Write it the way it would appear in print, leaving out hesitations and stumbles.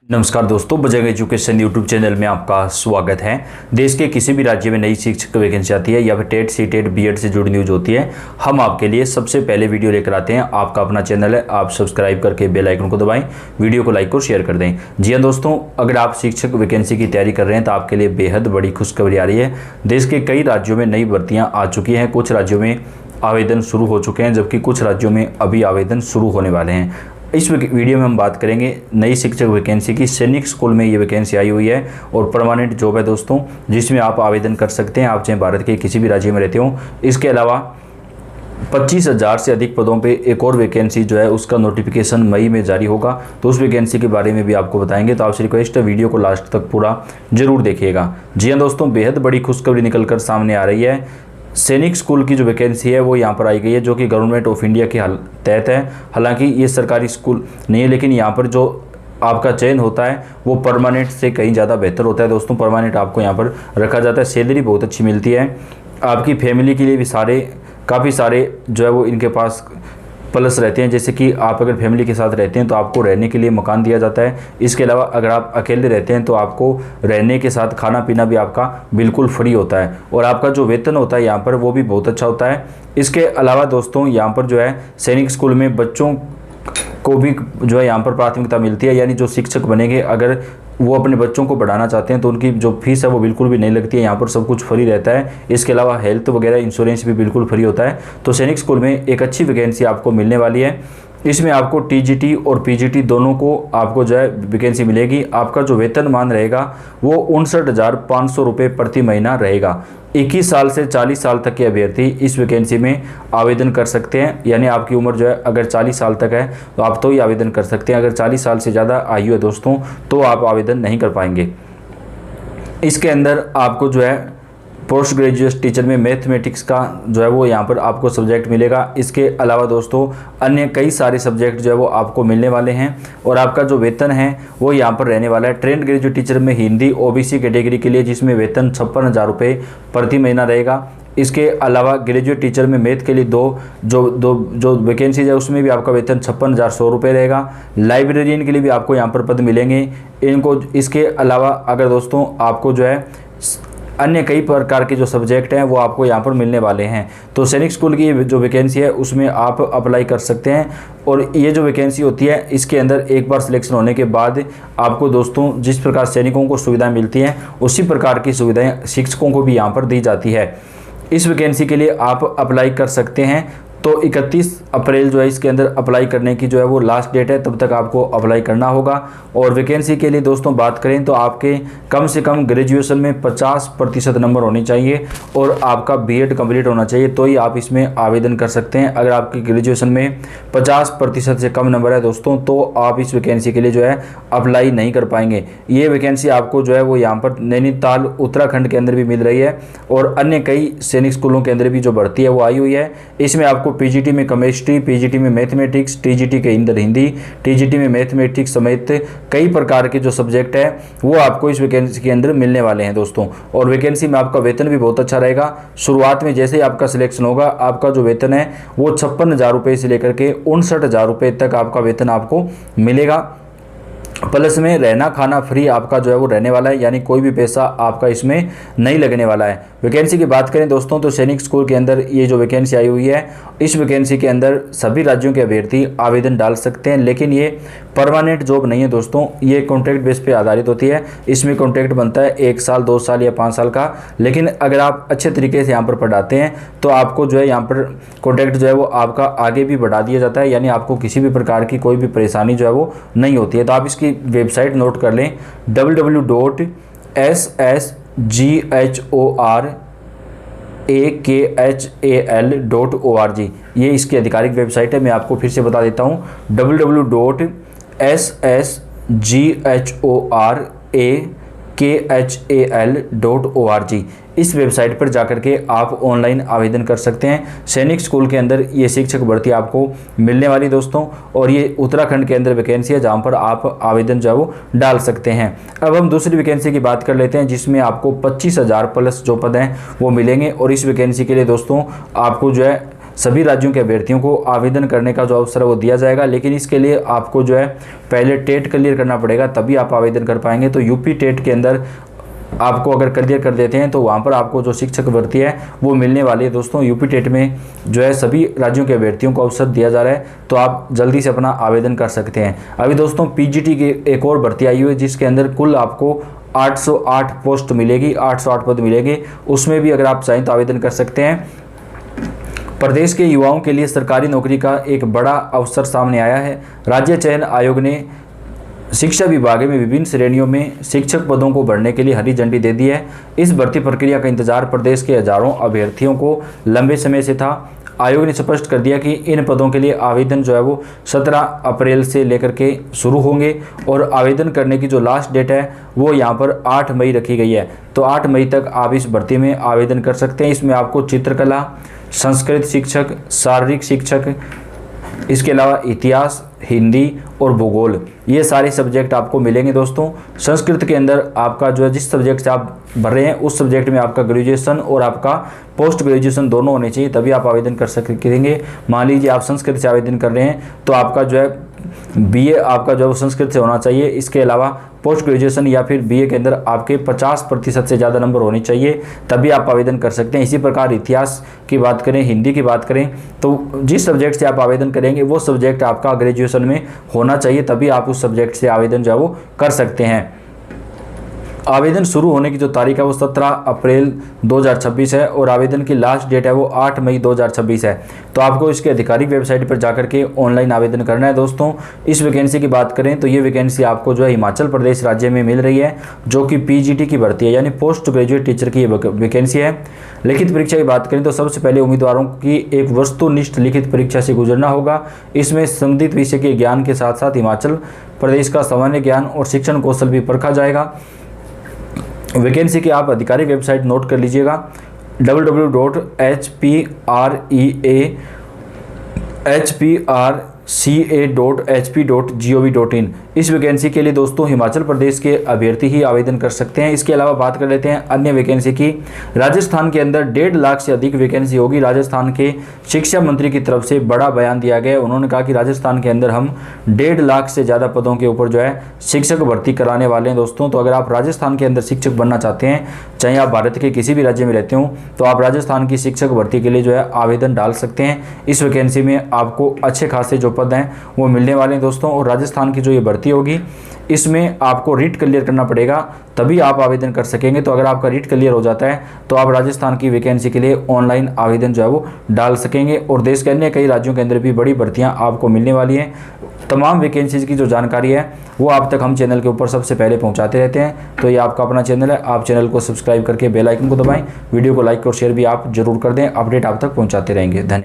नमस्कार दोस्तों, Bajrang education YouTube channel में आपका स्वागत है। देश के किसी भी राज्य में नई शिक्षक वैकेंसी आती है या फिर टेट सीटेट बीएड से जुड़ी न्यूज होती है, हम आपके लिए सबसे पहले वीडियो लेकर आते हैं। आपका अपना चैनल है, आप सब्सक्राइब करके बेल आइकन को दबाएं, वीडियो को लाइक और शेयर कर दें। जी हाँ दोस्तों, अगर आप शिक्षक वैकेंसी की तैयारी कर रहे हैं तो आपके लिए बेहद बड़ी खुशखबरी आ रही है। देश के कई राज्यों में नई भर्तियाँ आ चुकी हैं, कुछ राज्यों में आवेदन शुरू हो चुके हैं जबकि कुछ राज्यों में अभी आवेदन शुरू होने वाले हैं। इस वीडियो में हम बात करेंगे नई शिक्षक वैकेंसी की। सैनिक स्कूल में ये वैकेंसी आई हुई है और परमानेंट जॉब है दोस्तों, जिसमें आप आवेदन कर सकते हैं, आप चाहे भारत के किसी भी राज्य में रहते हो। इसके अलावा 25,000 से अधिक पदों पे एक और वैकेंसी जो है उसका नोटिफिकेशन मई में जारी होगा, तो उस वैकेंसी के बारे में भी आपको बताएंगे। तो आपसे रिक्वेस्ट है वीडियो को लास्ट तक पूरा जरूर देखिएगा। जी हाँ दोस्तों, बेहद बड़ी खुशखबरी निकल कर सामने आ रही है। सैनिक स्कूल की जो वैकेंसी है वो यहाँ पर आई गई है, जो कि गवर्नमेंट ऑफ इंडिया के तहत है। हालांकि ये सरकारी स्कूल नहीं है, लेकिन यहाँ पर जो आपका चयन होता है वो परमानेंट से कहीं ज़्यादा बेहतर होता है दोस्तों। परमानेंट आपको यहाँ पर रखा जाता है, सैलरी बहुत अच्छी मिलती है। आपकी फैमिली के लिए भी काफ़ी सारे जो है वो इनके पास प्लस रहते हैं। जैसे कि आप अगर फैमिली के साथ रहते हैं तो आपको रहने के लिए मकान दिया जाता है। इसके अलावा अगर आप अकेले रहते हैं तो आपको रहने के साथ खाना पीना भी आपका बिल्कुल फ्री होता है, और आपका जो वेतन होता है यहाँ पर वो भी बहुत अच्छा होता है। इसके अलावा दोस्तों यहाँ पर जो है सैनिक स्कूल में बच्चों को भी जो है यहाँ पर प्राथमिकता मिलती है, यानी जो शिक्षक बनेंगे अगर वो अपने बच्चों को पढ़ाना चाहते हैं तो उनकी जो फीस है वो बिल्कुल भी नहीं लगती है। यहाँ पर सब कुछ फ्री रहता है। इसके अलावा हेल्थ वगैरह इंश्योरेंस भी बिल्कुल फ्री होता है। तो सैनिक स्कूल में एक अच्छी वैकेंसी आपको मिलने वाली है। इसमें आपको टीजीटी और पीजीटी दोनों को आपको जो है वैकेंसी मिलेगी। आपका जो वेतनमान रहेगा वो 59,500 रुपये प्रति महीना रहेगा। 21 साल से 40 साल तक के अभ्यर्थी इस वैकेंसी में आवेदन कर सकते हैं, यानी आपकी उम्र जो है अगर 40 साल तक है तो आप तो ही आवेदन कर सकते हैं। अगर 40 साल से ज़्यादा आयु है दोस्तों तो आप आवेदन नहीं कर पाएंगे। इसके अंदर आपको जो है पोस्ट ग्रेजुएट टीचर में मैथमेटिक्स का जो है वो यहाँ पर आपको सब्जेक्ट मिलेगा। इसके अलावा दोस्तों अन्य कई सारे सब्जेक्ट जो है वो आपको मिलने वाले हैं, और आपका जो वेतन है वो यहाँ पर रहने वाला है। ट्रेंड ग्रेजुएट टीचर में हिंदी ओबीसी कैटेगरी के लिए, जिसमें वेतन 56,000 रुपये प्रति महीना रहेगा। इसके अलावा ग्रेजुएट टीचर में मैथ के लिए जो वैकेंसीज है उसमें भी आपका वेतन 56,100 रुपये रहेगा। लाइब्रेरियन के लिए भी आपको यहाँ पर पद मिलेंगे इनको। इसके अलावा अगर दोस्तों आपको जो है अन्य कई प्रकार के जो सब्जेक्ट हैं वो आपको यहाँ पर मिलने वाले हैं। तो सैनिक स्कूल की जो वैकेंसी है उसमें आप अप्लाई कर सकते हैं। और ये जो वैकेंसी होती है इसके अंदर एक बार सिलेक्शन होने के बाद आपको दोस्तों जिस प्रकार सैनिकों को सुविधाएं मिलती हैं उसी प्रकार की सुविधाएं शिक्षकों को भी यहाँ पर दी जाती है। इस वैकेंसी के लिए आप अप्लाई कर सकते हैं। तो 31 अप्रैल जो है इसके अंदर अप्लाई करने की जो है वो लास्ट डेट है, तब तक आपको अप्लाई करना होगा। और वैकेंसी के लिए दोस्तों बात करें तो आपके कम से कम ग्रेजुएशन में 50% नंबर होने चाहिए और आपका बीएड कंप्लीट होना चाहिए, तो ही आप इसमें आवेदन कर सकते हैं। अगर आपकी ग्रेजुएशन में 50% से कम नंबर है दोस्तों तो आप इस वैकेंसी के लिए जो है अप्लाई नहीं कर पाएंगे। ये वैकेंसी आपको जो है वो यहाँ पर नैनीताल उत्तराखंड के अंदर भी मिल रही है, और अन्य कई सैनिक स्कूलों के अंदर भी जो भर्ती है वो आई हुई है। इसमें आपको पीजीटी में केमिस्ट्री, पीजीटी में मैथमेटिक्स, टीजीटी के अंदर हिंदी, टीजीटी में मैथमेटिक्स समेत कई प्रकार के जो सब्जेक्ट है वो आपको इस वैकेंसी के अंदर मिलने वाले हैं दोस्तों। और वैकेंसी में आपका वेतन भी बहुत अच्छा रहेगा। शुरुआत में जैसे ही आपका सिलेक्शन होगा आपका जो वेतन है वो 56,000 रुपये से लेकर के 59,000 रुपये तक आपका वेतन आपको मिलेगा। प्लस में रहना खाना फ्री आपका जो है वो रहने वाला है, यानी कोई भी पैसा आपका इसमें नहीं लगने वाला है। वैकेंसी की बात करें दोस्तों तो सैनिक स्कूल के अंदर ये जो वैकेंसी आई हुई है इस वैकेंसी के अंदर सभी राज्यों के अभ्यर्थी आवेदन डाल सकते हैं, लेकिन ये परमानेंट जॉब नहीं है दोस्तों, ये कॉन्ट्रैक्ट बेस पे आधारित होती है। इसमें कॉन्ट्रैक्ट बनता है 1 साल 2 साल या 5 साल का, लेकिन अगर आप अच्छे तरीके से यहाँ पर पढ़ाते हैं तो आपको जो है यहाँ पर कॉन्ट्रैक्ट जो है वो आपका आगे भी बढ़ा दिया जाता है, यानी आपको किसी भी प्रकार की कोई भी परेशानी जो है वो नहीं होती है। तो आप इसकी वेबसाइट नोट कर लें, www.sshal.org। ये इसकी आधिकारिक वेबसाइट है। मैं आपको फिर से बता देता हूँ, www.sshal.org। इस वेबसाइट पर जाकर के आप ऑनलाइन आवेदन कर सकते हैं। सैनिक स्कूल के अंदर ये शिक्षक भर्ती आपको मिलने वाली दोस्तों, और ये उत्तराखंड के अंदर वैकेंसी है जहां पर आप आवेदन जो है वो डाल सकते हैं। अब हम दूसरी वैकेंसी की बात कर लेते हैं, जिसमें आपको 25,000 प्लस जो पद हैं वो मिलेंगे। और इस वैकेंसी के लिए दोस्तों आपको जो है सभी राज्यों के अभ्यर्थियों को आवेदन करने का जो अवसर है वो दिया जाएगा, लेकिन इसके लिए आपको जो है पहले टेट क्लियर करना पड़ेगा, तभी आप आवेदन कर पाएंगे। तो यूपी टेट के अंदर आपको अगर क्लियर कर देते हैं तो वहाँ पर आपको जो शिक्षक भर्ती है वो मिलने वाली है। दोस्तों यूपी टेट में जो है सभी राज्यों के अभ्यर्थियों को अवसर दिया जा रहा है, तो आप जल्दी से अपना आवेदन कर सकते हैं। अभी दोस्तों पीजीटी की एक और भर्ती आई हुई है, जिसके अंदर कुल आपको 808 पोस्ट मिलेगी, 808 पद मिलेंगे। उसमें भी अगर आप चाहें तो आवेदन कर सकते हैं। प्रदेश के युवाओं के लिए सरकारी नौकरी का एक बड़ा अवसर सामने आया है। राज्य चयन आयोग ने शिक्षा विभाग में विभिन्न श्रेणियों में शिक्षक पदों को भरने के लिए हरी झंडी दे दी है। इस भर्ती प्रक्रिया का इंतजार प्रदेश के हजारों अभ्यर्थियों को लंबे समय से था। आयोग ने स्पष्ट कर दिया कि इन पदों के लिए आवेदन जो है वो 17 अप्रैल से लेकर के शुरू होंगे और आवेदन करने की जो लास्ट डेट है वो यहाँ पर 8 मई रखी गई है। तो 8 मई तक आप इस भर्ती में आवेदन कर सकते हैं। इसमें आपको चित्रकला, संस्कृत शिक्षक, शारीरिक शिक्षक, इसके अलावा इतिहास, हिंदी और भूगोल, ये सारे सब्जेक्ट आपको मिलेंगे। दोस्तों संस्कृत के अंदर आपका जो है जिस सब्जेक्ट से आप भर रहे हैं उस सब्जेक्ट में आपका ग्रेजुएशन और आपका पोस्ट ग्रेजुएशन दोनों होने चाहिए, तभी आप आवेदन कर सकेंगे। मान लीजिए आप संस्कृत से आवेदन कर रहे हैं तो आपका जो है बीए आपका जो है संस्कृत से होना चाहिए। इसके अलावा पोस्ट ग्रेजुएशन या फिर बीए के अंदर आपके 50% से ज़्यादा नंबर होने चाहिए, तभी आप आवेदन कर सकते हैं। इसी प्रकार इतिहास की बात करें, हिंदी की बात करें, तो जिस सब्जेक्ट से आप आवेदन करेंगे वो सब्जेक्ट आपका ग्रेजुएशन में होना चाहिए, तभी आप उस सब्जेक्ट से आवेदन जो है वो कर सकते हैं। आवेदन शुरू होने की जो तारीख है वो 17 अप्रैल 2026 है और आवेदन की लास्ट डेट है वो 8 मई 2026 है। तो आपको इसके आधिकारिक वेबसाइट पर जाकर के ऑनलाइन आवेदन करना है। दोस्तों इस वैकेंसी की बात करें तो ये वैकेंसी आपको जो है हिमाचल प्रदेश राज्य में मिल रही है, जो कि पीजीटी की भर्ती है, यानी पोस्ट ग्रेजुएट टीचर की वैकेंसी है। लिखित परीक्षा की बात करें तो सबसे पहले उम्मीदवारों की एक वस्तुनिष्ठ लिखित परीक्षा से गुजरना होगा। इसमें संबंधित विषय के ज्ञान के साथ साथ हिमाचल प्रदेश का सामान्य ज्ञान और शिक्षण कौशल भी परखा जाएगा। वैकेंसी की आप आधिकारिक वेबसाइट नोट कर लीजिएगा, www.hprca.hp.gov.in। इस वैकेंसी के लिए दोस्तों हिमाचल प्रदेश के अभ्यर्थी ही आवेदन कर सकते हैं। इसके अलावा बात कर लेते हैं अन्य वैकेंसी की। राजस्थान के अंदर 1.5 लाख से अधिक वैकेंसी होगी। राजस्थान के शिक्षा मंत्री की तरफ से बड़ा बयान दिया गया है। उन्होंने कहा कि राजस्थान के अंदर हम 1.5 लाख से ज़्यादा पदों के ऊपर जो है शिक्षक भर्ती कराने वाले हैं। दोस्तों तो अगर आप राजस्थान के अंदर शिक्षक बनना चाहते हैं, चाहे आप भारत के किसी भी राज्य में रहते हो, तो आप राजस्थान की शिक्षक भर्ती के लिए जो है आवेदन डाल सकते हैं। इस वैकेंसी में आपको अच्छे खासे जो पद हैं वो मिलने वाले हैं दोस्तों। और राजस्थान की जो ये भर्ती होगी इसमें आपको रीट क्लियर करना पड़ेगा, तभी आप आवेदन कर सकेंगे। तो अगर आपका रीट क्लियर हो जाता है तो आप राजस्थान की वैकेंसी के लिए ऑनलाइन आवेदन जो है वो डाल सकेंगे। और देश के अन्य कई राज्यों के अंदर भी बड़ी भर्तियां आपको मिलने वाली हैं। तमाम वैकेंसीज की जो जानकारी है वो आप तक हम चैनल के ऊपर सबसे पहले पहुंचाते रहते हैं। तो ये आपका अपना चैनल है, आप चैनल को सब्सक्राइब करके बेल आइकन को दबाएं, वीडियो को लाइक और शेयर भी आप जरूर कर दें। अपडेट आप तक पहुँचाते रहेंगे। धन्यवाद।